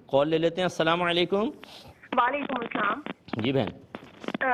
کال لے لیتے ہیں. السلام علیکم. وعلیکم السلام. جی بہن.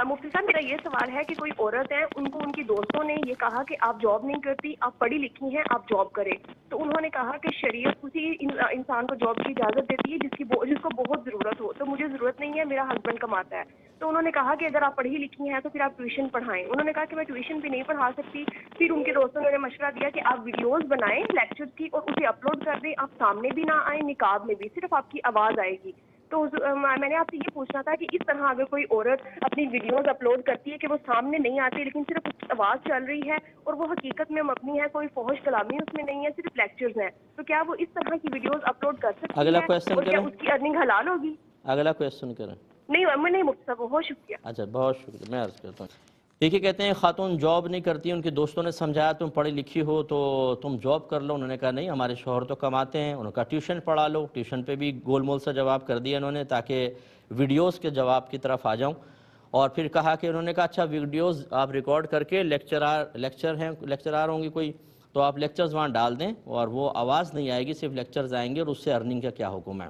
مفتی صاحب میرا یہ سوال ہے کہ کوئی عورت ہے, ان کو ان کی دوستوں نے یہ کہا کہ آپ جاب نہیں کرتی, آپ پڑھی لکھی ہیں, آپ جاب کریں. تو انہوں نے کہا کہ شریعت اسی انسان کو جاب کی اجازت دیتی ہے جس کو بہت ضرورت ہو. تو مجھے ضرورت نہیں ہے, میرا ہسبینڈ کماتا ہے. تو انہوں نے کہا کہ اگر آپ پڑھی لکھی ہیں تو پھر آپ ٹیوشن پڑھائیں. انہوں نے کہا کہ میں ٹیوشن بھی نہیں پڑھا سکتی. پھر ان کے دوستوں نے مشورہ دیا کہ آپ ویڈیوز بنائیں لیکچر کی اور اسے اپلوڈ کر دیں. آپ سامنے بھی نہ آئیں, نقاب میں بھی, صرف آپ کی آواز آئے گی. تو میں نے آپ سے یہ پوچھنا تھا کہ اس طرح اگر کوئی عورت اپنی ویڈیوز اپلوڈ کرتی ہے کہ وہ سامنے نہیں آتی لیکن صرف اس کی آواز چل رہی ہے اور وہ حقیقت میں مبنی ہے, کوئی فحش کلامی اس میں نہیں ہے, صرف لیکچرز ہیں, تو کیا وہ اس طرح کی ویڈیوز اپلوڈ کر سکتی اگلا ہے کویشچن اور کیا کریں. اس کی ارننگ حلال ہوگی؟ اگلا کویشچن کریں. نہیں مفتی صاحب, بہت شکریہ. اچھا بہت شکریہ, میں عرض کرتا ہوں. دیکھیے کہتے ہیں خاتون جاب نہیں کرتی, ان کے دوستوں نے سمجھایا تم پڑھی لکھی ہو تو تم جاب کر لو. انہوں نے کہا نہیں, ہمارے شوہر تو کماتے ہیں. انہوں نے کہا ٹیوشن پڑھا لو. ٹیوشن پہ بھی گول مول سا جواب کر دیا انہوں نے تاکہ ویڈیوز کے جواب کی طرف آ جاؤں. اور پھر کہا کہ انہوں نے کہا اچھا ویڈیوز آپ ریکارڈ کر کے لیکچرار ہوں گی کوئی, تو آپ لیکچرز وہاں ڈال دیں اور وہ آواز نہیں آئے گی, صرف لیکچرز آئیں گے, اور اس سے ارننگ کا کیا حکم ہے.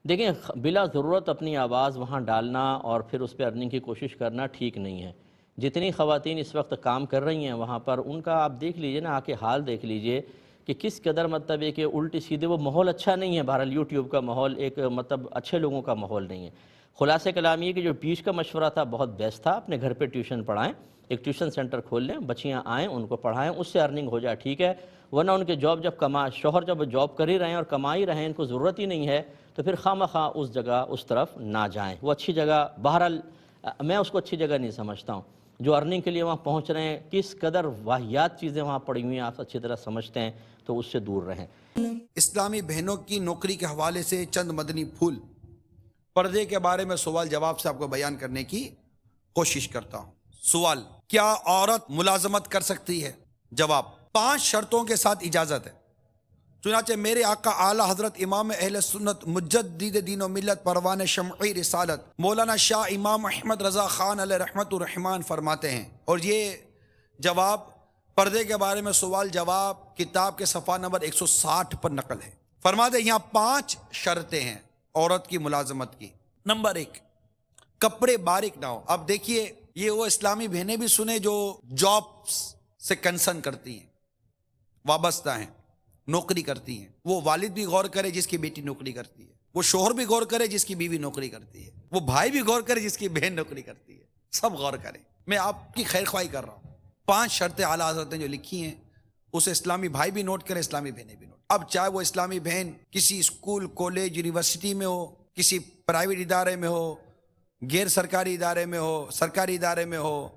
دیکھیں بلا ضرورت اپنی آواز وہاں ڈالنا اور پھر اس پہ ارننگ کی کوشش کرنا ٹھیک نہیں ہے. جتنی خواتین اس وقت کام کر رہی ہیں وہاں پر, ان کا آپ دیکھ لیجئے نا, آ کے حال دیکھ لیجئے کہ کس قدر مطلب ہے کہ الٹی سیدھے وہ ماحول اچھا نہیں ہے. بہرحال یوٹیوب کا ماحول ایک مطلب اچھے لوگوں کا ماحول نہیں ہے. خلاصہ کلام یہ کہ جو بیچ کا مشورہ تھا بہت بیسٹ تھا. اپنے گھر پہ ٹیوشن پڑھائیں, ایک ٹیوشن سینٹر کھول لیں, بچیاں آئیں ان کو پڑھائیں, اس سے ارننگ ہو جائے ٹھیک ہے. ورنہ ان کے شوہر جب جاب کر ہی رہے ہیں اور کما ہی رہے ہیں, ان کو ضرورت ہی نہیں ہے, تو پھر خواہ اس جگہ اس طرف نہ جائیں. وہ اچھی جگہ, بہرحال میں اس کو اچھی جگہ نہیں سمجھتا ہوں. جو ارننگ کے لیے وہاں پہنچ رہے ہیں, کس قدر واہیات چیزیں وہاں پڑی ہوئی ہیں آپ اچھی طرح سمجھتے ہیں, تو اس سے دور رہیں. اسلامی بہنوں کی نوکری کے حوالے سے چند مدنی پھول پردے کے بارے میں سوال جواب سے آپ کو بیان کرنے کی کوشش کرتا ہوں. سوال: کیا عورت ملازمت کر سکتی ہے؟ جواب: 5 شرطوں کے ساتھ اجازت ہے. چنانچہ میرے آقا اعلیٰ حضرت امام اہل سنت مجدد دین و ملت پروان شمعی رسالت مولانا شاہ امام احمد رضا خان علیہ رحمت الرحمان فرماتے ہیں, اور یہ جواب پردے کے بارے میں سوال جواب کتاب کے صفحہ نمبر 160 پر نقل ہے. فرماتے ہیں یہاں 5 شرطیں ہیں عورت کی ملازمت کی. نمبر 1, کپڑے باریک نہ ہو. اب دیکھیے, یہ وہ اسلامی بہنیں بھی سنیں جو جابس سے کنسرن کرتی ہیں, وابستہ ہیں, نوکری کرتی ہیں. وہ والد بھی غور کرے جس کی بیٹی نوکری کرتی ہے, وہ شوہر بھی غور کرے جس کی بیوی نوکری کرتی ہے, وہ بھائی بھی غور کرے جس کی بہن نوکری کرتی ہے. سب غور کریں, میں آپ کی خیر خواہی کر رہا ہوں. 5 شرطیں اعلیٰ حضرت نے جو لکھی ہیں اسے اسلامی بھائی بھی نوٹ کریں, اسلامی بہنیں بھی نوٹ. اب چاہے وہ اسلامی بہن کسی اسکول, کالج, یونیورسٹی میں ہو, کسی پرائیویٹ ادارے میں ہو, غیر سرکاری ادارے میں ہو, سرکاری ادارے میں ہو,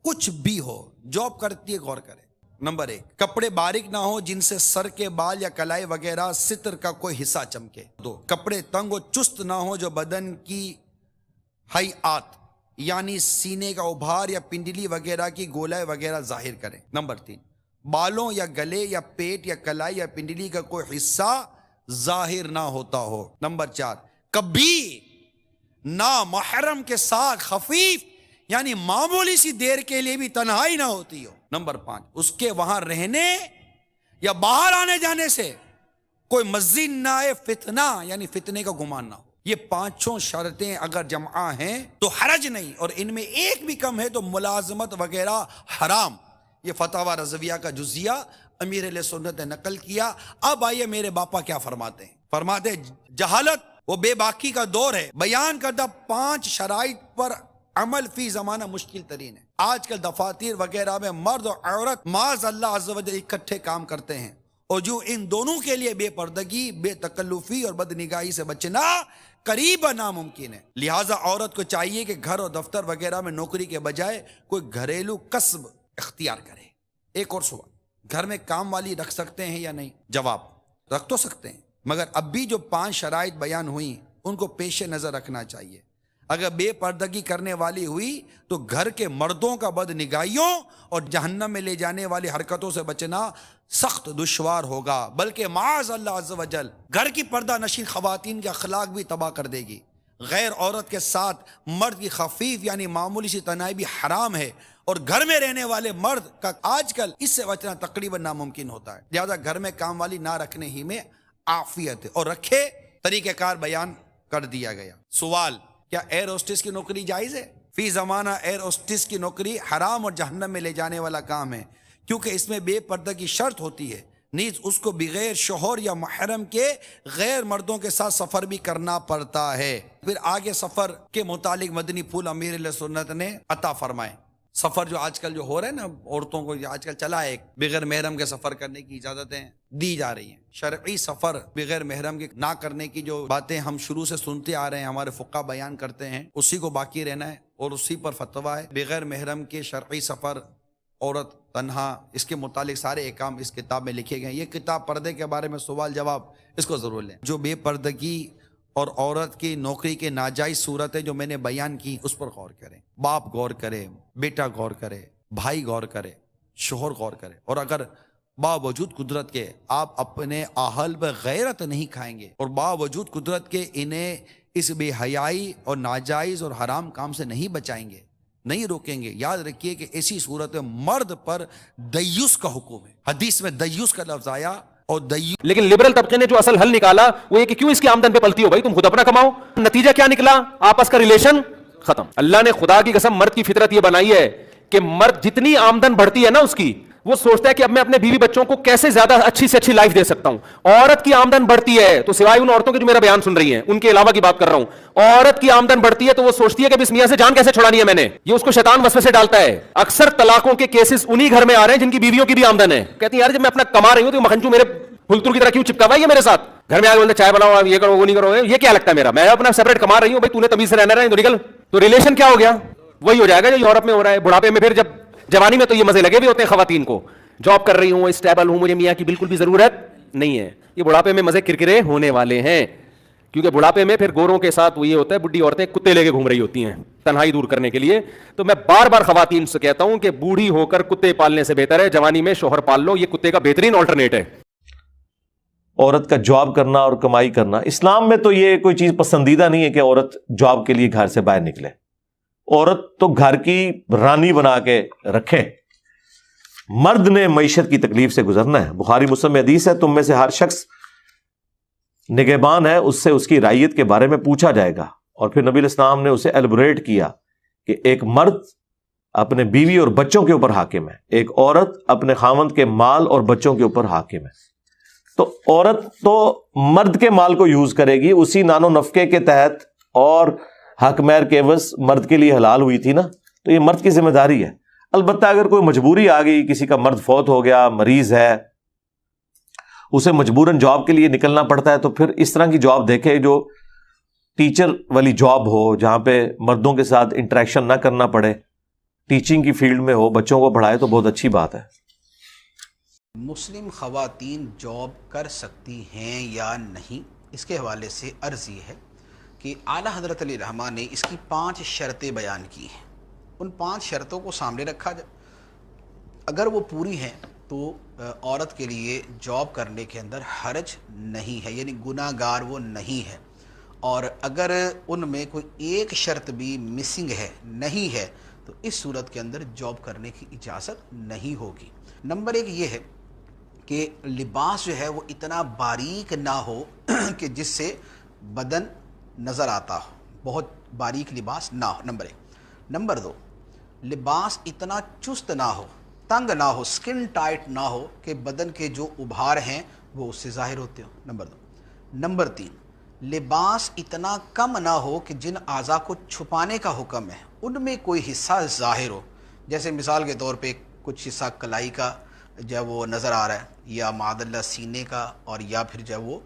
کچھ بھی ہو, جاب کرتی ہے, غور کرے. نمبر 1, کپڑے باریک نہ ہو جن سے سر کے بال یا کلائی وغیرہ ستر کا کوئی حصہ چمکے. 2, کپڑے تنگ و چست نہ ہو جو بدن کی ہیئات یعنی سینے کا ابھار یا پنڈلی وغیرہ کی گولائی وغیرہ ظاہر کریں. نمبر 3, بالوں یا گلے یا پیٹ یا کلائی یا پنڈلی کا کوئی حصہ ظاہر نہ ہوتا ہو. نمبر 4, کبھی نامحرم کے ساتھ خفیف یعنی معمولی سی دیر کے لیے بھی تنہائی نہ ہوتی ہو. نمبر 5, اس کے وہاں رہنے یا باہر آنے جانے سے کوئی مزید نہ آئے فتنہ یعنی فتنے کا گمان نہ ہو. یہ 5 شرطیں اگر جمع ہیں تو حرج نہیں, اور ان میں ایک بھی کم ہے تو ملازمت وغیرہ حرام. یہ فتاوی رضویہ کا جزیہ امیر اہل سنت نے نقل کیا. اب آئیے میرے باپا کیا فرماتے ہیں. فرماتے جہالت وہ بے باکی کا دور ہے. بیان کردہ 5 شرائط پر عمل فی زمانہ مشکل ترین ہے. آج کل دفاتر وغیرہ میں مرد اور عورت معاذ اللہ عز و جل اکٹھے کام کرتے ہیں, اور جو ان دونوں کے لیے بے پردگی, بے تکلفی اور بدنگاہی سے بچنا قریبا ناممکن ہے. لہٰذا عورت کو چاہیے کہ گھر اور دفتر وغیرہ میں نوکری کے بجائے کوئی گھریلو کسب اختیار کرے. ایک اور سوال, گھر میں کام والی رکھ سکتے ہیں یا نہیں؟ جواب: رکھ تو سکتے ہیں, مگر اب بھی جو 5 شرائط بیان ہوئی ان کو پیش نظر رکھنا چاہیے. اگر بے پردگی کرنے والی ہوئی تو گھر کے مردوں کا بدنگاہیوں اور جہنم میں لے جانے والی حرکتوں سے بچنا سخت دشوار ہوگا, بلکہ معاذ اللہ عز و جل گھر کی پردہ نشین خواتین کے اخلاق بھی تباہ کر دے گی. غیر عورت کے ساتھ مرد کی خفیف یعنی معمولی سی تنہائی بھی حرام ہے, اور گھر میں رہنے والے مرد کا آج کل اس سے بچنا تقریباً ناممکن ہوتا ہے. لہذا گھر میں کام والی نہ رکھنے ہی میں عافیت ہے, اور رکھے طریقہ کار بیان کر دیا گیا. سوال, کیا ایئر ہوسٹس کی نوکری جائز ہے؟ فی زمانہ ایئر ہوسٹس کی نوکری حرام اور جہنم میں لے جانے والا کام ہے، کیونکہ اس میں بے پردہ کی شرط ہوتی ہے، نیز اس کو بغیر شوہر یا محرم کے غیر مردوں کے ساتھ سفر بھی کرنا پڑتا ہے. پھر آگے سفر کے متعلق مدنی پھول امیر علیہ سنت نے عطا فرمائے. سفر جو آج کل جو ہو رہا ہے نا، عورتوں کو آج کل چلا ہے، بغیر محرم کے سفر کرنے کی اجازتیں دی جا رہی ہیں. شرعی سفر بغیر محرم کے نہ کرنے کی جو باتیں ہم شروع سے سنتے آ رہے ہیں، ہمارے فقہ بیان کرتے ہیں، اسی کو باقی رہنا ہے اور اسی پر فتویٰ ہے. بغیر محرم کے شرعی سفر، عورت تنہا، اس کے متعلق سارے احکام اس کتاب میں لکھے گئے ہیں. یہ کتاب پردے کے بارے میں سوال جواب، اس کو ضرور لیں. جو بے پردگی اور عورت کی نوکری کے ناجائز صورتیں جو میں نے بیان کی، اس پر غور کریں. باپ غور کرے، بیٹا غور کرے، بھائی غور کرے، شوہر غور کرے. اور اگر باوجود قدرت کے آپ اپنے اہل پہ غیرت نہیں کھائیں گے اور باوجود قدرت کے انہیں اس بے حیائی اور ناجائز اور حرام کام سے نہیں بچائیں گے، نہیں روکیں گے، یاد رکھیے کہ ایسی صورت میں مرد پر دیوس کا حکم ہے. حدیث میں دیوس کا لفظ آیا. اور لیکن لبرل طبقے نے جو اصل حل نکالا وہ یہ کہ کیوں اس کی آمدن پہ پلتی ہو بھائی، تم خود اپنا کماؤ. نتیجہ کیا نکلا؟ آپس کا ریلیشن ختم. اللہ نے خدا کی قسم مرد کی فطرت یہ بنائی ہے کہ مرد جتنی آمدن بڑھتی ہے نا اس کی، وہ سوچتا ہے کہ اب میں اپنے بیوی بچوں کو کیسے زیادہ اچھی سے اچھی لائف دے سکتا ہوں. عورت کی آمدن بڑھتی ہے تو سوائے ان عورتوں کے جو میرا بیان سن رہی ہیں ان کے علاوہ کی بات کر رہا ہوں، عورت کی آمدن بڑھتی ہے تو وہ سوچتی ہے کہ اس میاں سے جان کیسے چھڑانی ہے میں نے. یہ اس کو شیطان وسوسے ڈالتا ہے. اکثر طلاقوں کے کیسز انہی گھر میں آ رہے ہیں جن کی بیویوں کی بھی آمدن ہے. کہتی ہیں یار جب میں اپنا کما رہی ہوں تو مکھنچو میرے پھلتور کی طرح کیوں چپکا ہوا ہے یہ میرے ساتھ؟ گھر میں آ کے بولتے چائے بناؤ، یہ کرو، وہ نہیں کرو. یہ کیا لگتا ہے میرا؟ میں اپنا سیپریٹ کما رہی ہوں بھائی، تو نے تمیز سے رہنا ہے تو نکل. تو ریلیشن کیا ہو گیا؟ وہی ہو جائے گا جو یورپ میں ہو رہا ہے. بڑھاپے میں پھر جب جوانی میں تو یہ مزے لگے بھی ہوتے ہیں خواتین کو، جاب کر رہی ہوں، اسٹیبل ہوں، مجھے میاں کی بالکل بھی ضرورت نہیں ہے. یہ بڑھاپے میں مزے کرکرے ہونے والے ہیں، کیونکہ بڑھاپے میں پھر گوروں کے ساتھ وہ یہ ہوتا ہے بڈھی عورتیں کتے لے کے گھوم رہی ہوتی ہیں تنہائی دور کرنے کے لیے. تو میں بار بار خواتین سے کہتا ہوں کہ بوڑھی ہو کر کتے پالنے سے بہتر ہے جوانی میں شوہر پال لو. یہ کتے کا بہترین آلٹرنیٹ ہے. عورت کا جاب کرنا اور کمائی کرنا، اسلام میں تو یہ کوئی چیز پسندیدہ نہیں ہے کہ عورت جاب کے لیے گھر سے باہر نکلے. عورت تو گھر کی رانی بنا کے رکھے. مرد نے معیشت کی تکلیف سے گزرنا ہے. بخاری مسلم میں حدیث ہے، تم میں سے ہر شخص نگہبان ہے، اس سے اس کی رعیت کے بارے میں پوچھا جائے گا. اور پھر نبی علیہ السلام نے اسے ایلبوریٹ کیا کہ ایک مرد اپنے بیوی اور بچوں کے اوپر حاکم ہے، ایک عورت اپنے خاوند کے مال اور بچوں کے اوپر حاکم ہے. تو عورت تو مرد کے مال کو یوز کرے گی اسی نان و نفقے کے تحت، اور حق مہر کے عوض مرد کے لیے حلال ہوئی تھی نا، تو یہ مرد کی ذمہ داری ہے. البتہ اگر کوئی مجبوری آ گئی، کسی کا مرد فوت ہو گیا، مریض ہے، اسے مجبوراً جاب کے لیے نکلنا پڑتا ہے، تو پھر اس طرح کی جاب دیکھے جو ٹیچر والی جاب ہو، جہاں پہ مردوں کے ساتھ انٹریکشن نہ کرنا پڑے، ٹیچنگ کی فیلڈ میں ہو، بچوں کو پڑھائے، تو بہت اچھی بات ہے. مسلم خواتین جاب کر سکتی ہیں یا نہیں، اس کے حوالے سے عرض یہ ہے کہ اعلیٰ حضرت علیہ الرحمہ نے اس کی 5 شرطیں بیان کی ہیں. ان 5 شرطوں کو سامنے رکھا جائے، اگر وہ پوری ہیں تو عورت کے لیے جاب کرنے کے اندر حرج نہیں ہے، یعنی گناہ گار وہ نہیں ہے. اور اگر ان میں کوئی ایک شرط بھی مسنگ ہے، نہیں ہے، تو اس صورت کے اندر جاب کرنے کی اجازت نہیں ہوگی. نمبر 1 یہ ہے کہ لباس جو ہے وہ اتنا باریک نہ ہو کہ جس سے بدن نظر آتا ہو، بہت باریک لباس نہ ہو، نمبر 1. نمبر 2، لباس اتنا چست نہ ہو، تنگ نہ ہو، سکن ٹائٹ نہ ہو کہ بدن کے جو ابھار ہیں وہ اس سے ظاہر ہوتے ہو، نمبر 2. نمبر 3، لباس اتنا کم نہ ہو کہ جن اعضاء کو چھپانے کا حکم ہے ان میں کوئی حصہ ظاہر ہو، جیسے مثال کے طور پہ کچھ حصہ کلائی کا جو وہ نظر آ رہا ہے، یا معاذ اللہ سینے کا، اور یا پھر جو وہ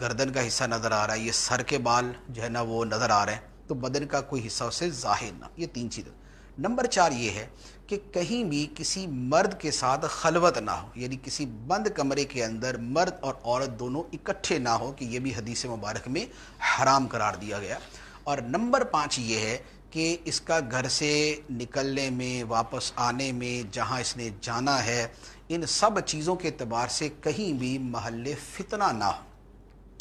گردن کا حصہ نظر آ رہا ہے، یہ سر کے بال جو ہے نا وہ نظر آ رہے ہیں، تو بدن کا کوئی حصہ اسے ظاہر نہ. یہ 3 چیزیں. نمبر 4 یہ ہے کہ کہیں بھی کسی مرد کے ساتھ خلوت نہ ہو، یعنی کسی بند کمرے کے اندر مرد اور عورت دونوں اکٹھے نہ ہو، کہ یہ بھی حدیث مبارک میں حرام قرار دیا گیا. اور نمبر 5 یہ ہے کہ اس کا گھر سے نکلنے میں، واپس آنے میں، جہاں اس نے جانا ہے، ان سب چیزوں کے اعتبار سے کہیں بھی محل فتنہ نہ ہو.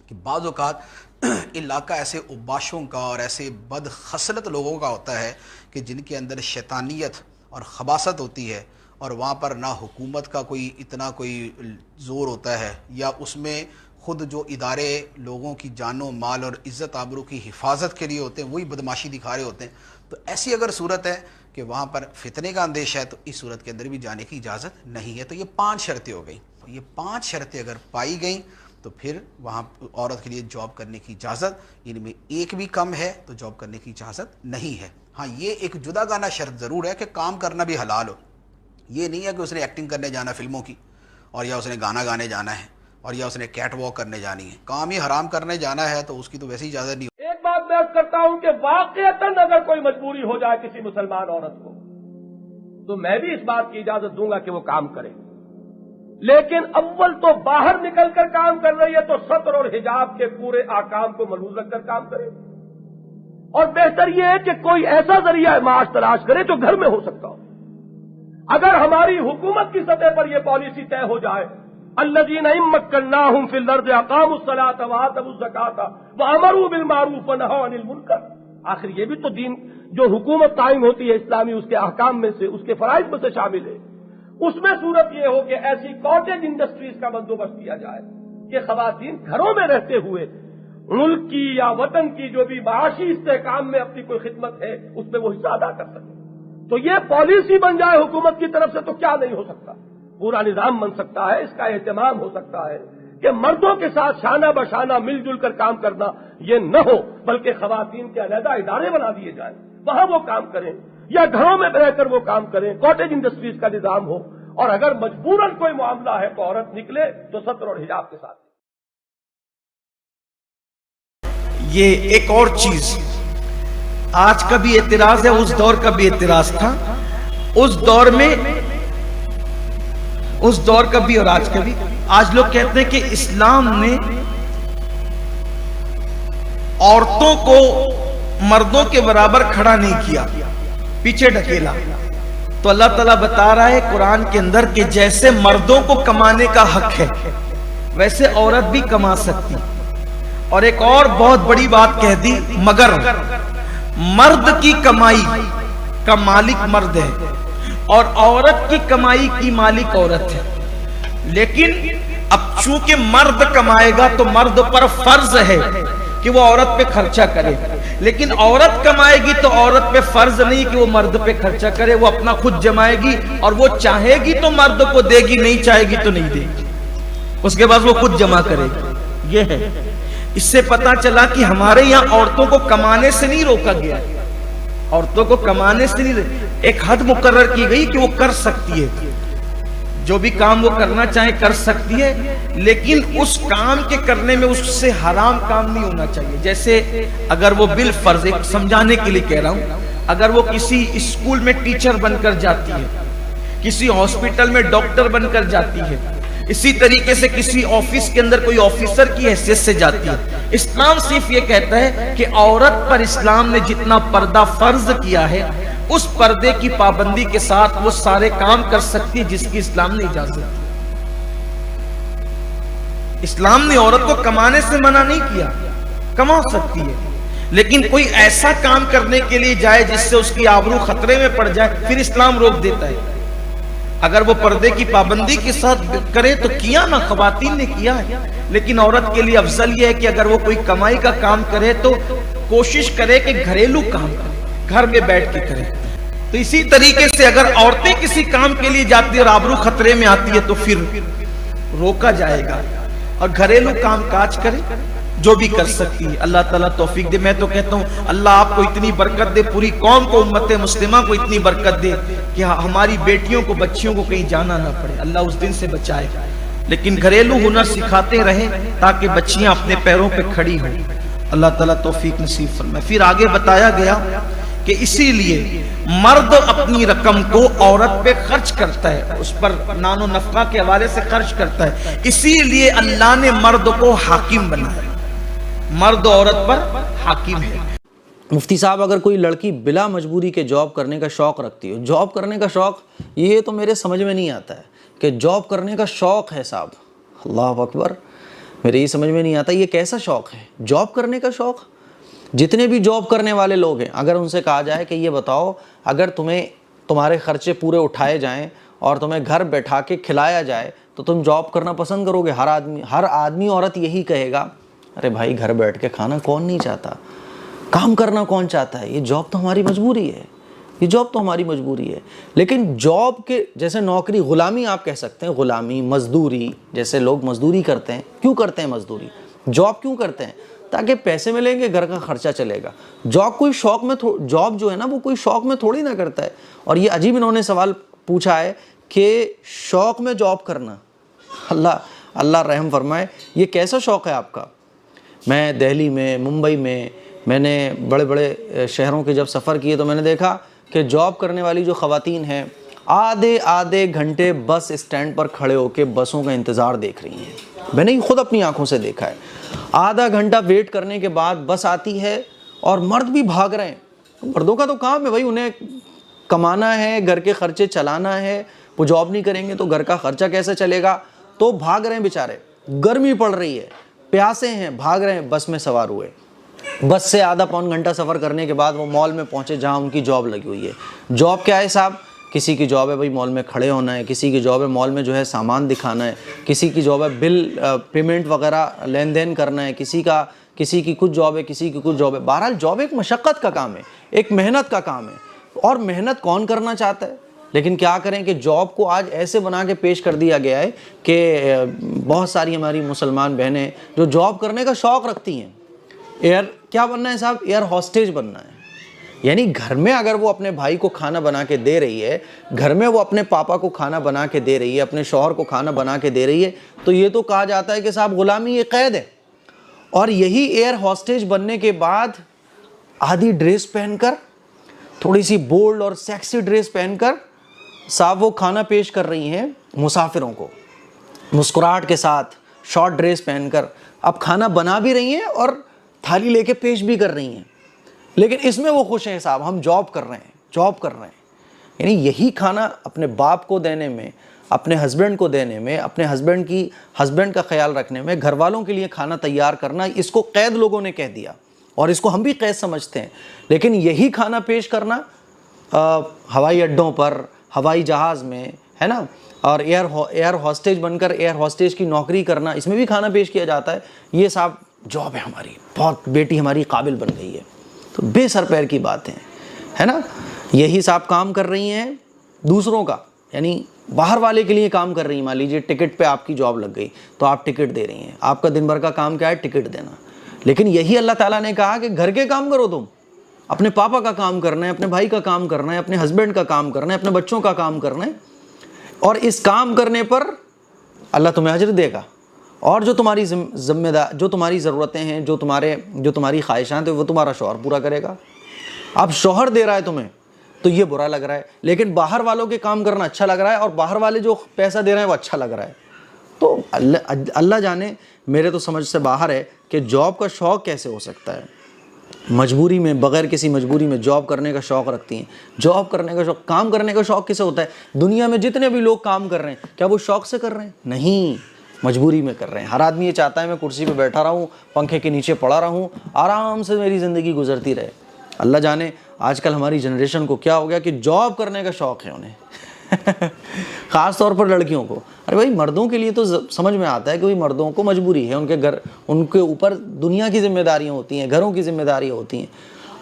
کہ بعض اوقات علاقہ ایسے اوباشوں کا اور ایسے بد خصلت لوگوں کا ہوتا ہے کہ جن کے اندر شیطانیت اور خباثت ہوتی ہے، اور وہاں پر نہ حکومت کا کوئی اتنا کوئی زور ہوتا ہے، یا اس میں خود جو ادارے لوگوں کی جان و مال اور عزت آبرو کی حفاظت کے لیے ہوتے ہیں وہی بدماشی دکھا رہے ہوتے ہیں. تو ایسی اگر صورت ہے کہ وہاں پر فتنے کا اندیشہ ہے تو اس صورت کے اندر بھی جانے کی اجازت نہیں ہے. تو یہ 5 شرطیں ہو گئیں. یہ 5 شرطیں اگر پائی گئیں تو پھر وہاں عورت کے لیے جاب کرنے کی اجازت، ان میں ایک بھی کم ہے تو جاب کرنے کی اجازت نہیں ہے. ہاں یہ ایک جدا گانا شرط ضرور ہے کہ کام کرنا بھی حلال ہو. یہ نہیں ہے کہ اس نے ایکٹنگ کرنے جانا فلموں کی، اور یا اس نے گانا گانے جانا ہے، اور یا اس نے کیٹ واک کرنے جانی ہے. کام ہی حرام کرنے جانا ہے تو اس کی تو ویسی اجازت نہیں. ایک بات میں عرض کرتا ہوں کہ واقعتاً اگر کوئی مجبوری ہو جائے کسی مسلمان عورت کو تو میں بھی اس بات کی اجازت دوں گا کہ وہ کام کرے، لیکن اول تو باہر نکل کر کام کر رہی ہے تو ستر اور حجاب کے پورے احکام کو ملحوظ رکھ کر کام کرے. اور بہتر یہ ہے کہ کوئی ایسا ذریعہ معاش تلاش کرے جو گھر میں ہو سکتا ہو. اگر ہماری حکومت کی سطح پر یہ پالیسی طے ہو جائے الذین مکناہم فی الارض اقاموا الصلاۃ وآتوا الزکاۃ وامروا بالمعروف ونہوا عن المنکر. آخر یہ بھی تو دین جو حکومت قائم ہوتی ہے اسلامی، اس کے احکام میں سے، اس کے فرائض میں سے شامل ہے. اس میں صورت یہ ہو کہ ایسی کاٹیج انڈسٹریز کا بندوبست کیا جائے کہ خواتین گھروں میں رہتے ہوئے ملک کی یا وطن کی جو بھی معاشی استحکام میں اپنی کوئی خدمت ہے اس میں وہ حصہ ادا کر سکے. تو یہ پالیسی بن جائے حکومت کی طرف سے تو کیا نہیں ہو سکتا. پورا نظام بن سکتا ہے، اس کا اہتمام ہو سکتا ہے کہ مردوں کے ساتھ شانہ بشانہ مل جل کر کام کرنا یہ نہ ہو، بلکہ خواتین کے علیحدہ ادارے بنا دیے جائیں، وہاں وہ کام کریں یا گھروں میں رہ کر وہ کام کریں. کاٹیج انڈسٹریز کا نظام ہو، اور اگر مجبوراً کوئی معاملہ ہے تو عورت نکلے تو ستر اور حجاب کے ساتھ. یہ ایک اور چیز آج کا بھی اعتراض ہے، اس دور کا بھی اعتراض تھا. اس دور کا بھی اور آج کا بھی. آج لوگ کہتے ہیں کہ اسلام نے عورتوں کو مردوں کے برابر کھڑا نہیں کیا، پیچھے ڈھکیلا. تو اللہ تعالیٰ بتا رہا ہے قرآن کے اندر کہ جیسے مردوں کو کمانے کا حق ہے ویسے عورت بھی کما سکتی. اور ایک اور بہت بڑی بات کہہ دی، مگر مرد کی کمائی کا مالک مرد ہے اور عورت کی کمائی کی مالک عورت ہے. لیکن اب چونکہ مرد کمائے گا تو مرد پر فرض ہے کہ وہ عورت پہ خرچہ کرے، لیکن عورت کمائے گی تو عورت پہ فرض نہیں کہ وہ مرد پہ خرچہ کرے. وہ اپنا خود جمائے گی اور وہ چاہے گی تو مرد کو دے گی، نہیں چاہے گی تو نہیں دے گی، اس کے بعد وہ خود جمع کرے گی. یہ ہے. اس سے پتا چلا کہ ہمارے یہاں عورتوں کو کمانے سے نہیں روکا گیا، عورتوں کو کمانے سے نہیں، ایک حد مقرر کی گئی کہ وہ کر سکتی ہے، جو بھی کام وہ کرنا چاہے کر سکتی ہے، لیکن اس کام کے کرنے میں اس سے حرام کام نہیں ہونا چاہیے. جیسے اگر وہ بالفرض، ایک سمجھانے کے لیے کہہ رہا ہوں، اگر وہ کسی اسکول میں ٹیچر بن کر جاتی ہے، کسی ہاسپٹل میں ڈاکٹر بن کر جاتی ہے، اسی طریقے سے کسی آفس کے اندر کوئی آفیسر کی حیثیت سے جاتی ہے، اسلام صرف یہ کہتا ہے کہ عورت پر اسلام نے جتنا پردہ فرض کیا ہے اس پردے کی پابندی کے ساتھ وہ سارے کام کر سکتی ہے جس کی اسلام نے اجازت دی. اسلام نے عورت کو کمانے سے منع نہیں کیا، کما سکتی ہے، لیکن کوئی ایسا کام کرنے کے لیے جائے جس سے اس کی آبرو خطرے میں پڑ جائے پھر اسلام روک دیتا ہے. اگر وہ پردے کی پابندی کے ساتھ کرے تو کیا نا، خواتین نے کیا ہے، لیکن عورت کے لیے افضل یہ ہے کہ اگر وہ کوئی کمائی کا کام کرے تو کوشش کرے کہ گھریلو کام کرے، گھر میں بیٹھ کے کرے. تو اسی طریقے سے اگر عورتیں کسی کام کے لیے جاتی اور آبرو خطرے میں آتی ہے تو پھر روکا جائے گا، اور گھریلو کام کاج کرے جو بھی کر سکتی ہے. اللہ تعالیٰ توفیق دے. میں تو کہتا ہوں اللہ آپ کو اتنی برکت دے، پوری قوم کو، امت مسلمہ کو اتنی برکت دے کہ ہماری بیٹیوں کو، بچیوں کو کہیں جانا نہ پڑے. اللہ اس دن سے بچائے. لیکن گھریلو ہنر سکھاتے رہیں تاکہ بچیاں اپنے پیروں پہ کھڑی ہوں. اللہ تعالیٰ توفیق نصیب فرمائے. پھر آگے بتایا گیا کہ اسی لیے مرد اپنی رقم کو عورت پہ خرچ کرتا ہے، اس پر نان و نفقہ کے حوالے سے خرچ کرتا ہے. اسی لیے اللہ نے مرد کو حاکم بنایا، مرد عورت پر حاکم ہے. مفتی صاحب، اگر کوئی لڑکی بلا مجبوری کے جاب کرنے کا شوق رکھتی ہو، جاب کرنے کا شوق، یہ تو میرے سمجھ میں نہیں آتا ہے کہ جاب کرنے کا شوق ہے صاحب. اللہ اکبر، میرے یہ سمجھ میں نہیں آتا یہ کیسا شوق ہے جاب کرنے کا شوق. جتنے بھی جاب کرنے والے لوگ ہیں اگر ان سے کہا جائے کہ یہ بتاؤ اگر تمہارے خرچے پورے اٹھائے جائیں اور تمہیں گھر بیٹھا کے کھلایا جائے تو تم جاب کرنا پسند کرو گے؟ ہر آدمی عورت یہی کہے گا، ارے بھائی گھر بیٹھ کے کھانا کون نہیں چاہتا، کام کرنا کون چاہتا ہے، یہ جاب تو ہماری مجبوری ہے، یہ جاب تو ہماری مجبوری ہے۔ لیکن جاب کے جیسے نوکری، غلامی آپ کہہ سکتے ہیں، غلامی، مزدوری، جیسے لوگ مزدوری کرتے ہیں، کیوں کرتے ہیں مزدوری؟ جاب کیوں کرتے ہیں؟ تاکہ پیسے ملیں گے، گھر کا خرچہ چلے گا۔ جاب کوئی شوق میں جاب جو ہے نا وہ کوئی شوق میں تھوڑی نہ کرتا ہے۔ اور یہ عجیب انہوں نے سوال پوچھا ہے کہ شوق میں جاب کرنا، اللہ رحم فرمائے، یہ کیسا شوق ہے آپ کا؟ میں دہلی میں، ممبئی میں نے بڑے بڑے شہروں کے جب سفر کیے تو میں نے دیکھا کہ جاب کرنے والی جو خواتین ہیں آدھے گھنٹے بس اسٹینڈ پر کھڑے ہو کے بسوں کا انتظار دیکھ رہی ہیں۔ میں نے خود اپنی آنکھوں سے دیکھا ہے، آدھا گھنٹہ ویٹ کرنے کے بعد بس آتی ہے اور مرد بھی بھاگ رہے ہیں۔ مردوں کا تو کام ہے بھائی، انہیں کمانا ہے، گھر کے خرچے چلانا ہے، وہ جاب نہیں کریں گے تو گھر کا خرچہ کیسے چلے گا؟ تو بھاگ رہے ہیں بیچارے، گرمی پڑ رہی ہے، پیاسے ہیں، بھاگ رہے ہیں، بس میں سوار ہوئے۔ بس سے آدھا پون گھنٹہ سفر کرنے کے بعد وہ مال میں پہنچے جہاں ان کی جاب لگی ہوئی ہے۔ جاب کیا ہے صاحب؟ کسی کی جاب ہے بھائی مال میں کھڑے ہونا ہے، کسی کی جاب ہے مال میں جو ہے سامان دکھانا ہے، کسی کی جاب ہے بل پیمنٹ وغیرہ لین دین کرنا ہے، کسی کی کچھ جاب ہے، کسی کی کچھ جاب ہے۔ بہرحال جاب ایک مشقت کا کام ہے، ایک محنت کا کام ہے، اور محنت کون کرنا چاہتا ہے؟ لیکن کیا کریں کہ جاب کو آج ایسے بنا کے پیش کر دیا گیا ہے کہ بہت ساری ہماری مسلمان بہنیں جو جاب کرنے کا شوق رکھتی ہیں، کیا بننا ہے صاحب؟ ایئر ہوسٹیج بننا ہے۔ یعنی گھر میں اگر وہ اپنے بھائی کو کھانا بنا کے دے رہی ہے، گھر میں وہ اپنے پاپا کو کھانا بنا کے دے رہی ہے، اپنے شوہر کو کھانا بنا کے دے رہی ہے، تو یہ تو کہا جاتا ہے کہ صاحب غلامی، یہ قید ہے۔ اور یہی ایئر ہوسٹیج بننے کے بعد آدھی ڈریس پہن کر، تھوڑی سی بولڈ اور سیکسی ڈریس پہن کر صاحب وہ کھانا پیش کر رہی ہیں مسافروں کو، مسکراہٹ کے ساتھ، شارٹ ڈریس پہن کر اب کھانا بنا بھی رہی ہیں اور تھالی لے کے پیش بھی کر رہی ہیں۔ لیکن اس میں وہ خوش ہیں صاحب، ہم جاب کر رہے ہیں۔ یعنی یہی کھانا اپنے باپ کو دینے میں، اپنے ہسبینڈ کو دینے میں، اپنے ہسبینڈ کا خیال رکھنے میں، گھر والوں کے لیے کھانا تیار کرنا، اس کو قید لوگوں نے کہہ دیا اور اس کو ہم بھی قید سمجھتے ہیں۔ لیکن یہی کھانا پیش کرنا ہوائی اڈوں پر، ہوائی جہاز میں، ہے نا، اور ایئر ہوسٹیج بن کر ایئر ہوسٹیج کی نوکری کرنا، اس میں بھی کھانا پیش کیا جاتا ہے۔ یہ صاحب جاب ہے ہماری، بہت بیٹی ہماری قابل بن گئی ہے، تو بے سر پیر کی بات ہے نا۔ یہی صاحب کام کر رہی ہیں دوسروں کا، یعنی باہر والے کے لیے کام کر رہی ہیں۔ مان لیجیے ٹکٹ پہ آپ کی جاب لگ گئی تو آپ ٹکٹ دے رہی ہیں، آپ کا دن بھر کا کام کیا ہے؟ ٹکٹ دینا۔ لیکن یہی اللہ تعالیٰ نے کہا کہ گھر کے کام کرو، تم اپنے پاپا کا کام کرنا ہے، اپنے بھائی کا کام کرنا ہے، اپنے ہسبینڈ کا کام کرنا ہے، اپنے بچوں کا کام کرنا ہے، اور اس کام کرنے پر اللہ تمہیں اجر دے گا، اور جو تمہاری ذمہ دار، جو تمہاری ضرورتیں ہیں، جو تمہاری خواہشات ہیں، وہ تمہارا شوہر پورا کرے گا۔ اب شوہر دے رہا ہے تمہیں تو یہ برا لگ رہا ہے، لیکن باہر والوں کے کام کرنا اچھا لگ رہا ہے، اور باہر والے جو پیسہ دے رہے ہیں وہ اچھا لگ رہا ہے۔ تو اللہ جانے، میرے تو سمجھ سے باہر ہے کہ جاب کا شوق کیسے ہو سکتا ہے۔ مجبوری میں، بغیر کسی مجبوری میں جاب کرنے کا شوق رکھتی ہیں۔ جاب کرنے کا شوق، کام کرنے کا شوق کسے ہوتا ہے؟ دنیا میں جتنے بھی لوگ کام کر رہے ہیں کیا وہ شوق سے کر رہے ہیں؟ نہیں، مجبوری میں کر رہے ہیں۔ ہر آدمی یہ چاہتا ہے میں کرسی پہ بیٹھا رہوں، پنکھے کے نیچے پڑا رہوں، آرام سے میری زندگی گزرتی رہے۔ اللہ جانے آج کل ہماری جنریشن کو کیا ہو گیا کہ جاب کرنے کا شوق ہے انہیں، خاص طور پر لڑکیوں کو۔ ارے بھائی مردوں کے لیے تو سمجھ میں آتا ہے کہ مردوں کو مجبوری ہے، ان کے اوپر دنیا کی ذمہ داریاں ہوتی ہیں، گھروں کی ذمہ داریاں ہوتی ہیں۔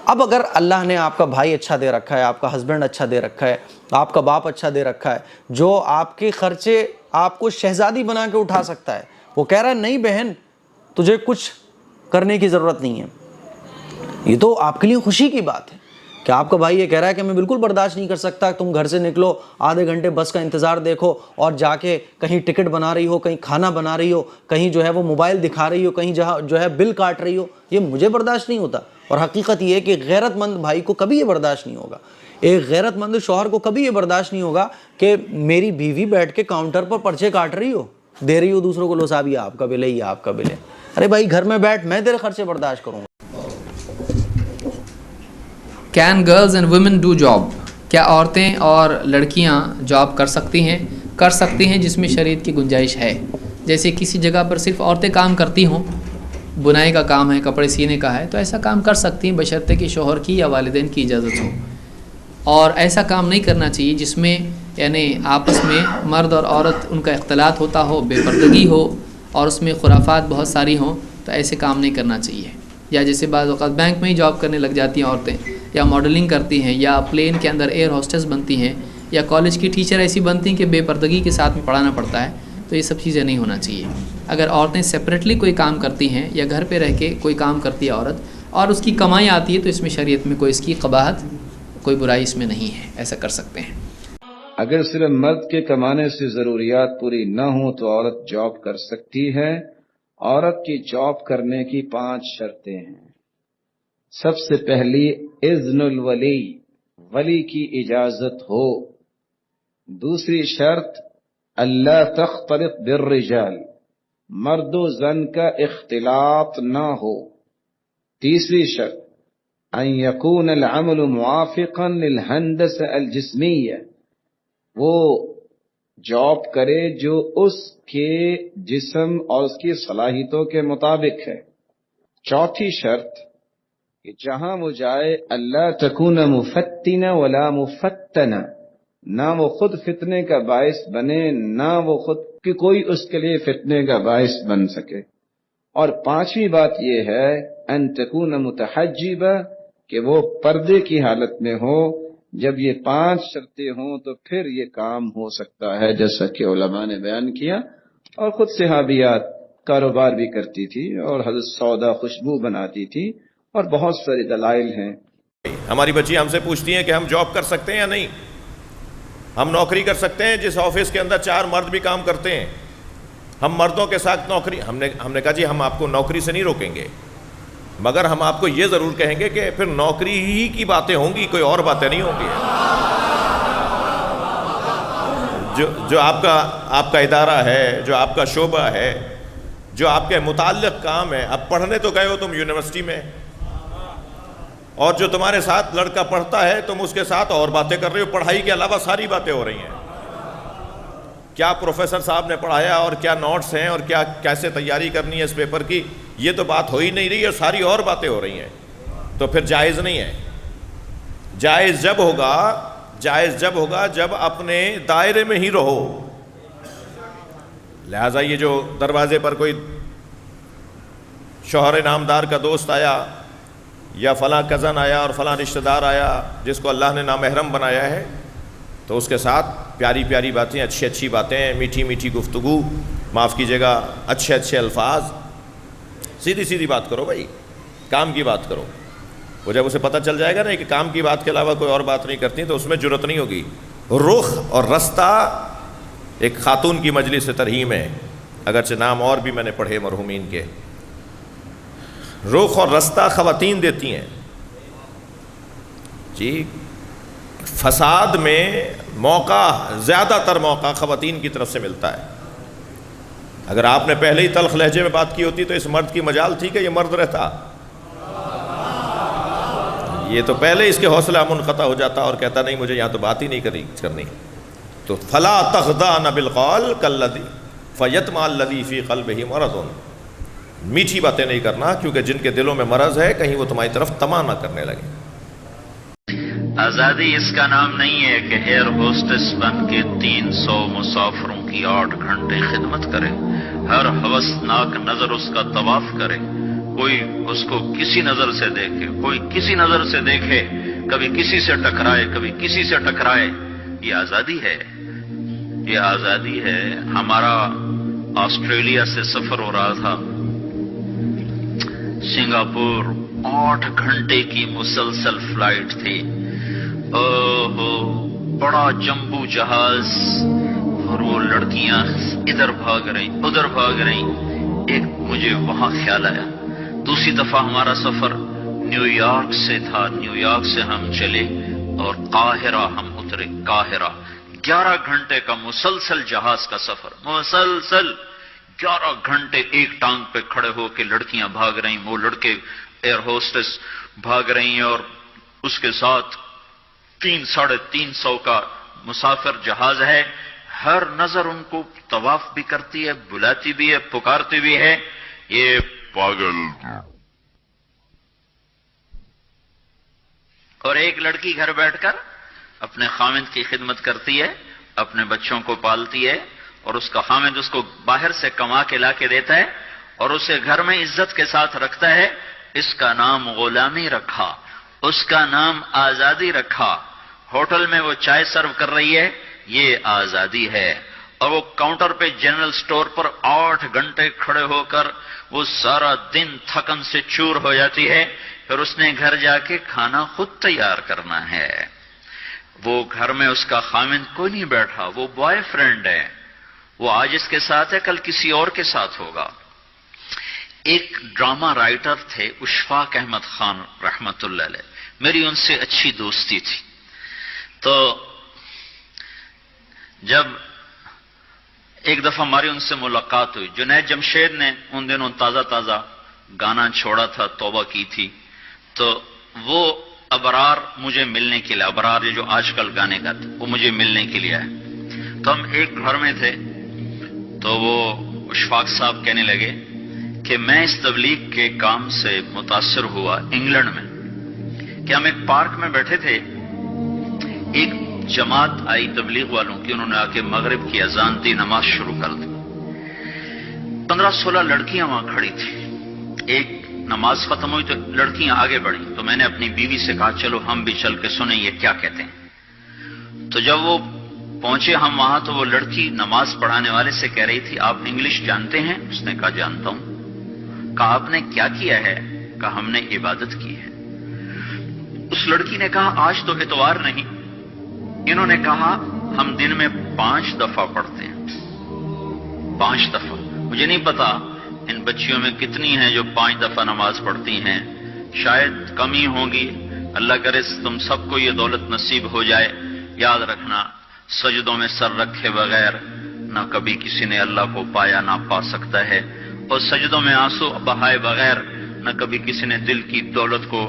اب اگر اللہ نے آپ کا بھائی اچھا دے رکھا ہے، آپ کا ہسبینڈ اچھا دے رکھا ہے، آپ کا باپ اچھا دے رکھا ہے، جو آپ کے خرچے آپ کو شہزادی بنا کے اٹھا سکتا ہے، وہ کہہ رہا ہے نہیں بہن تجھے کچھ کرنے کی ضرورت نہیں ہے، یہ تو آپ کے لیے خوشی کی بات ہے کہ آپ کا بھائی یہ کہہ رہا ہے کہ میں بالکل برداشت نہیں کر سکتا تم گھر سے نکلو، آدھے گھنٹے بس کا انتظار دیکھو، اور جا کے کہیں ٹکٹ بنا رہی ہو، کہیں کھانا بنا رہی ہو، کہیں جو ہے وہ موبائل دکھا رہی ہو، کہیں جہاں جو ہے بل کاٹ رہی ہو، یہ مجھے برداشت نہیں ہوتا۔ اور حقیقت یہ ہے کہ غیرت مند بھائی کو کبھی یہ برداشت نہیں ہوگا، ایک غیرت مند شوہر کو کبھی یہ برداشت نہیں ہوگا کہ میری بیوی بیٹھ کے کاؤنٹر پر پرچے کاٹ رہی ہو، دے رہی ہو دوسروں کو، لو صاحب یہ آپ کا بل ہے، یہ آپ کا بل ہے۔ ارے بھائی گھر میں بیٹھ، میں تیرے خرچے برداشت کروں گا۔ Can girls and women do job? کیا عورتیں اور لڑکیاں جاب کر سکتی ہیں جس میں شریعت کی گنجائش ہے؟ جیسے کسی جگہ پر صرف عورتیں کام کرتی ہوں، بنائی کا کام ہے، کپڑے سینے کا ہے، تو ایسا کام کر سکتی ہیں بشرطے کہ شوہر کی یا والدین کی اجازت ہو۔ اور ایسا کام نہیں کرنا چاہیے جس میں یعنی آپس میں مرد اور عورت ان کا اختلاط ہوتا ہو، بے پردگی ہو اور اس میں خرافات بہت ساری ہوں، تو ایسے کام نہیں کرنا چاہیے. یا جیسے بعض اوقات بینک میں ہی جاب کرنے لگ جاتی ہیں عورتیں، یا ماڈلنگ کرتی ہیں، یا پلین کے اندر ایئر ہوسٹس بنتی ہیں، یا کالج کی ٹیچر ایسی بنتی ہیں کہ بے پردگی کے ساتھ میں پڑھانا پڑتا ہے. تو یہ سب چیزیں نہیں ہونا چاہیے. اگر عورتیں سپریٹلی کوئی کام کرتی ہیں یا گھر پہ رہ کے کوئی کام کرتی ہے عورت اور اس کی کمائی آتی ہے، تو اس میں شریعت میں کوئی اس کی قباحت، کوئی برائی اس میں نہیں ہے، ایسا کر سکتے ہیں. اگر صرف مرد کے کمانے سے ضروریات پوری نہ ہوں تو عورت جاب کر سکتی ہے. عورت کی جاب کرنے کی 5 شرطیں ہیں. سب سے پہلی اذن الولی، ولی کی اجازت ہو. دوسری شرط اللہ تختلط بالرجال، مرد و زن کا اختلاط نہ ہو. تیسری شرط ان یکون العمل موافقا للہندسہ الجسمیہ، وہ جاب کرے جو اس کے جسم اور اس کی صلاحیتوں کے مطابق ہے. چوتھی شرط کہ جہاں وہ جائے اللہ تکون مفتنہ ولا مفتنہ، نہ وہ خود فتنے کا باعث بنے، نہ وہ خود کہ کوئی اس کے لیے فتنے کا باعث بن سکے. اور 5ویں بات یہ ہے ان تکون متحجبہ، کہ وہ پردے کی حالت میں ہو. جب یہ 5 شرطیں ہوں تو پھر یہ کام ہو سکتا ہے، جیسا کہ علماء نے بیان کیا. اور خود صحابیات کاروبار بھی کرتی تھی اور حضرت سودا خوشبو بناتی تھی، اور بہت سارے دلائل ہیں. ہماری بچی ہم سے پوچھتی ہیں کہ ہم جاب کر سکتے ہیں یا نہیں. ہم نوکری کر سکتے ہیں جس آفس کے اندر 4 مرد بھی کام کرتے ہیں. ہم مردوں کے ساتھ نوکری، ہم نے کہا جی ہم آپ کو نوکری سے نہیں روکیں گے، مگر ہم آپ کو یہ ضرور کہیں گے کہ پھر نوکری ہی کی باتیں ہوں گی، کوئی اور باتیں نہیں ہوں گی. جو آپ کا ادارہ ہے، جو آپ کا شعبہ ہے، جو آپ کے متعلق کام ہے. اب پڑھنے تو گئے ہو تم یونیورسٹی میں، اور جو تمہارے ساتھ لڑکا پڑھتا ہے تم اس کے ساتھ اور باتیں کر رہے ہو. پڑھائی کے علاوہ ساری باتیں ہو رہی ہیں. کیا پروفیسر صاحب نے پڑھایا اور کیا نوٹس ہیں اور کیسے تیاری کرنی ہے اس پیپر کی، یہ تو بات ہو ہی نہیں رہی ہے، ساری اور باتیں ہو رہی ہیں. تو پھر جائز نہیں ہے. جائز جب ہوگا جب اپنے دائرے میں ہی رہو. لہذا یہ جو دروازے پر کوئی شوہر نامدار کا دوست آیا یا فلاں کزن آیا اور فلاں رشتہ دار آیا جس کو اللہ نے نامحرم بنایا ہے، تو اس کے ساتھ پیاری پیاری باتیں، اچھی اچھی باتیں، میٹھی میٹھی گفتگو، معاف کیجیے گا اچھے اچھے الفاظ، سیدھی سیدھی بات کرو بھائی، کام کی بات کرو. وہ جب اسے پتہ چل جائے گا نا کہ کام کی بات کے علاوہ کوئی اور بات نہیں کرتی تو اس میں جرت نہیں ہوگی. رخ اور رستہ ایک خاتون کی مجلس سے ترہیم ہے، اگرچہ نام اور بھی میں نے پڑھے مرحومین کے. رخ اور رستہ خواتین دیتی ہیں جی. فساد میں موقع، زیادہ تر موقع خواتین کی طرف سے ملتا ہے. اگر آپ نے پہلے ہی تلخ لہجے میں بات کی ہوتی تو اس مرد کی مجال تھی کہ یہ مرد رہتا. یہ تو پہلے اس کے حوصلہ منقطع ہو جاتا اور کہتا نہیں مجھے یہاں تو بات ہی نہیں کرنی. تو فلا تخضعن بالقول کالذی فیطمع الذی فی قلبہ مرض. میٹھی باتیں نہیں کرنا کیونکہ جن کے دلوں میں مرض ہے کہیں وہ تمہاری طرف طمع نہ کرنے لگے. آزادی اس کا نام نہیں ہے کہ ایئر ہوسٹس بن کے 300 مسافروں کی 8 گھنٹے خدمت کرے، ہر ہوسناک نظر اس کا طواف کرے، کوئی اس کو کسی نظر سے دیکھے، کوئی کسی نظر سے دیکھے، کبھی کسی سے ٹکرائے کبھی کسی سے ٹکرائے. یہ آزادی ہے، یہ آزادی ہے. ہمارا آسٹریلیا سے سفر ہو رہا تھا، سنگاپور 8 گھنٹے کی مسلسل فلائٹ تھی. بڑا جمبو جہاز، اور وہ لڑکیاں ادھر بھاگ رہی ادھر بھاگ رہی. ایک مجھے وہاں خیال آیا. دوسری دفعہ ہمارا سفر نیو یارک سے تھا. نیو یارک سے ہم چلے اور قاہرہ ہم اترے. قاہرہ 11 گھنٹے کا مسلسل جہاز کا سفر، مسلسل 11 گھنٹے ایک ٹانگ پہ کھڑے ہو کے لڑکیاں بھاگ رہی، وہ لڑکے ایئر ہوسٹس بھاگ رہی ہیں، اور اس کے ساتھ 300-350 کا مسافر جہاز ہے. ہر نظر ان کو طواف بھی کرتی ہے، بلاتی بھی ہے، پکارتی بھی ہے، یہ پاگل. اور ایک لڑکی گھر بیٹھ کر اپنے خامند کی خدمت کرتی ہے، اپنے بچوں کو پالتی ہے، اور اس کا خامند اس کو باہر سے کما کے لا کے دیتا ہے اور اسے گھر میں عزت کے ساتھ رکھتا ہے، اس کا نام غلامی رکھا، اس کا نام آزادی رکھا۔ ہوٹل میں وہ چائے سرو کر رہی ہے، یہ آزادی ہے، اور وہ کاؤنٹر پہ جنرل سٹور پر 8 گھنٹے کھڑے ہو کر وہ سارا دن تھکن سے چور ہو جاتی ہے، پھر اس نے گھر جا کے کھانا خود تیار کرنا ہے۔ وہ گھر میں اس کا خامند کوئی نہیں بیٹھا، وہ بوائے فرینڈ ہے، وہ آج اس کے ساتھ ہے، کل کسی اور کے ساتھ ہوگا۔ ایک ڈرامہ رائٹر تھے اشفاق احمد خان رحمت اللہ علیہ، میری ان سے اچھی دوستی تھی، تو جب ایک دفعہ ہماری ان سے ملاقات ہوئی، جنید جمشید نے ان دنوں تازہ گانا چھوڑا تھا، توبہ کی تھی، تو وہ ابرار مجھے ملنے کے لیے، ابرار جو آج کل گانے گاتے وہ مجھے ملنے کے لیے آئے، تو ہم ایک گھر میں تھے، تو وہ اشفاق صاحب کہنے لگے کہ میں اس تبلیغ کے کام سے متاثر ہوا انگلینڈ میں، کہ ہم ایک پارک میں بیٹھے تھے، ایک جماعت آئی تبلیغ والوں کی، انہوں نے آ کے مغرب کی اذان دی، نماز شروع کر دی، 15-16 لڑکیاں وہاں کھڑی تھیں، ایک نماز ختم ہوئی تو لڑکیاں آگے بڑھیں، تو میں نے اپنی بیوی سے کہا چلو ہم بھی چل کے سنیں یہ کیا کہتے ہیں۔ تو جب وہ پہنچے ہم وہاں، تو وہ لڑکی نماز پڑھانے والے سے کہہ رہی تھی آپ انگلش جانتے ہیں؟ اس نے کہا جانتا ہوں۔ کہا آپ نے کیا کیا ہے؟ کہا ہم نے عبادت کی ہے۔ اس لڑکی نے کہا آج تو اتوار نہیں، انہوں نے کہا ہم دن میں 5 دفعہ پڑھتے ہیں، 5 دفعہ۔ مجھے نہیں پتا ان بچیوں میں کتنی ہیں جو 5 دفعہ نماز پڑھتی ہیں، شاید کم ہی ہوں گی، اللہ کرے تم سب کو یہ دولت نصیب ہو جائے۔ یاد رکھنا، سجدوں میں سر رکھے بغیر نہ کبھی کسی نے اللہ کو پایا نہ پا سکتا ہے، اور سجدوں میں آنسو بہائے بغیر نہ کبھی کسی نے دل کی دولت کو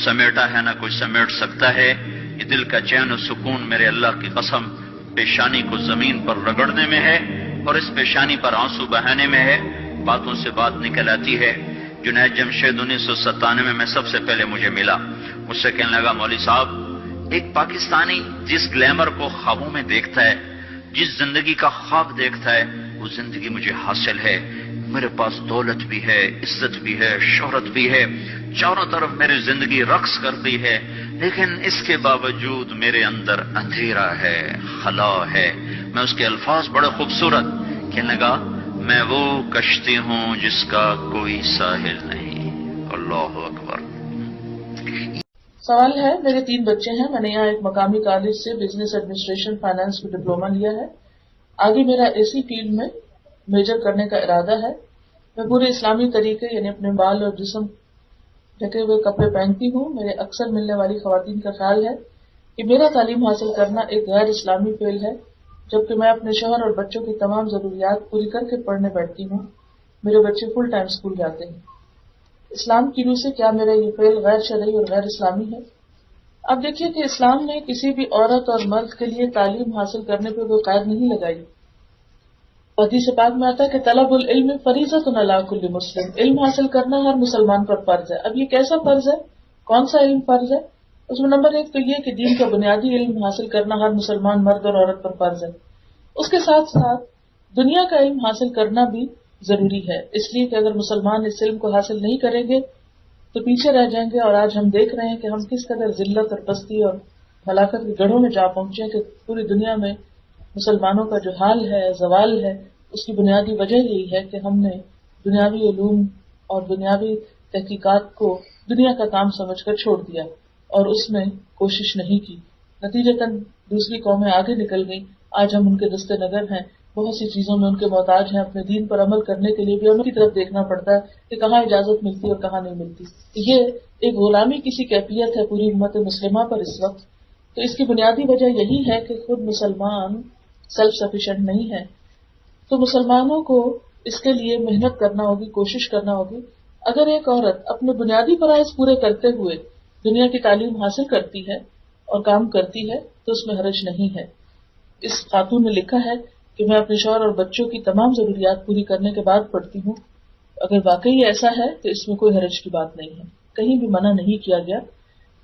سمیٹا ہے نہ کوئی سمیٹ سکتا ہے۔ یہ دل کا چین و سکون میرے اللہ کی قسم پیشانی کو زمین پر رگڑنے میں ہے، اور اس پیشانی پر آنسو بہانے میں ہے، باتوں سے بات نکل آتی ہے۔ جنید جمشید 1997 میں سب سے پہلے مجھے ملا، مجھ سے کہنے لگا مولوی صاحب ایک پاکستانی جس گلیمر کو خوابوں میں دیکھتا ہے، جس زندگی کا خواب دیکھتا ہے، وہ زندگی مجھے حاصل ہے، میرے پاس دولت بھی ہے، عزت بھی ہے، شہرت بھی ہے، چاروں طرف میری زندگی رقص کرتی ہے، لیکن اس کے باوجود میرے اندر اندھیرا ہے، خلا ہے۔ میں اس کے الفاظ بڑے خوبصورت، کہنے لگا میں وہ کشتی ہوں جس کا کوئی ساحل نہیں۔ اللہ اکبر۔ سوال ہے، میرے 3 بچے ہیں، میں نے یہاں ایک مقامی کالج سے بزنس ایڈمنسٹریشن فائنانس میں ڈپلوما لیا ہے، آگے میرا اسی فیلڈ میں میجر کرنے کا ارادہ ہے۔ میں پورے اسلامی طریقے یعنی اپنے بال اور جسم ڈھکے ہوئے کپڑے پہنتی ہوں۔ میرے اکثر ملنے والی خواتین کا خیال ہے کہ میرا تعلیم حاصل کرنا ایک غیر اسلامی فعل ہے، جبکہ میں اپنے شوہر اور بچوں کی تمام ضروریات پوری کر کے پڑھنے بیٹھتی ہوں۔ میرے بچے فل ٹائم اسکول جاتے ہیں۔ اسلام کی روح سے کیا میرا یہ فعل غیر شرعی اور غیر اسلامی ہے؟ اب دیکھیے کہ اسلام نے کسی بھی عورت اور مرد کے لیے تعلیم حاصل کرنے پہ کوئی قید نہیں لگائی۔ حدیث پاک میں آتا ہے کہ طلب العلم فریضۃ علی کل مسلم، علم حاصل کرنا ہر مسلمان پر فرض ہے۔ اب یہ کیسا فرض ہے؟ کون سا علم فرض ہے؟ اس میں نمبر 1 تو یہ کہ دین کا بنیادی علم حاصل کرنا ہر مسلمان مرد اور عورت پر فرض ہے۔ اس کے ساتھ ساتھ دنیا کا علم حاصل کرنا بھی ضروری ہے، اس لیے کہ اگر مسلمان اس علم کو حاصل نہیں کریں گے تو پیچھے رہ جائیں گے، اور آج ہم دیکھ رہے ہیں کہ ہم کس قدر ذلت اور پستی اور ہلاکت کے گڑھوں میں جا پہنچے ہیں کہ پوری دنیا میں مسلمانوں کا جو حال ہے، زوال ہے، اس کی بنیادی وجہ یہی ہے کہ ہم نے دنیاوی علوم اور دنیاوی تحقیقات کو دنیا کا کام سمجھ کر چھوڑ دیا اور اس میں کوشش نہیں کی۔ نتیجتاً دوسری قومیں آگے نکل گئیں، آج ہم ان کے دستے نگر ہیں، بہت سی چیزوں میں ان کے محتاج ہیں، اپنے دین پر عمل کرنے کے لیے بھی ہمیں کی طرف دیکھنا پڑتا ہے کہ کہاں اجازت ملتی اور کہاں نہیں ملتی۔ یہ ایک غلامی کی سی کیفیت ہے پوری امت مسلمہ پر اس وقت۔ تو اس کی بنیادی وجہ یہی ہے کہ خود مسلمان سیلف سفیشینٹ نہیں ہے، تو مسلمانوں کو اس کے لیے محنت کرنا ہوگی، کوشش کرنا ہوگی۔ اگر ایک عورت اپنے بنیادی فرائض پورے کرتے ہوئے دنیا کی تعلیم حاصل کرتی ہے اور کام کرتی ہے تو اس میں حرج نہیں ہے۔ اس خاتون نے لکھا ہے کہ میں اپنے شوہر اور بچوں کی تمام ضروریات پوری کرنے کے بعد پڑھتی ہوں۔ اگر واقعی ایسا ہے تو اس میں کوئی حرج کی بات نہیں ہے، کہیں بھی منع نہیں کیا گیا۔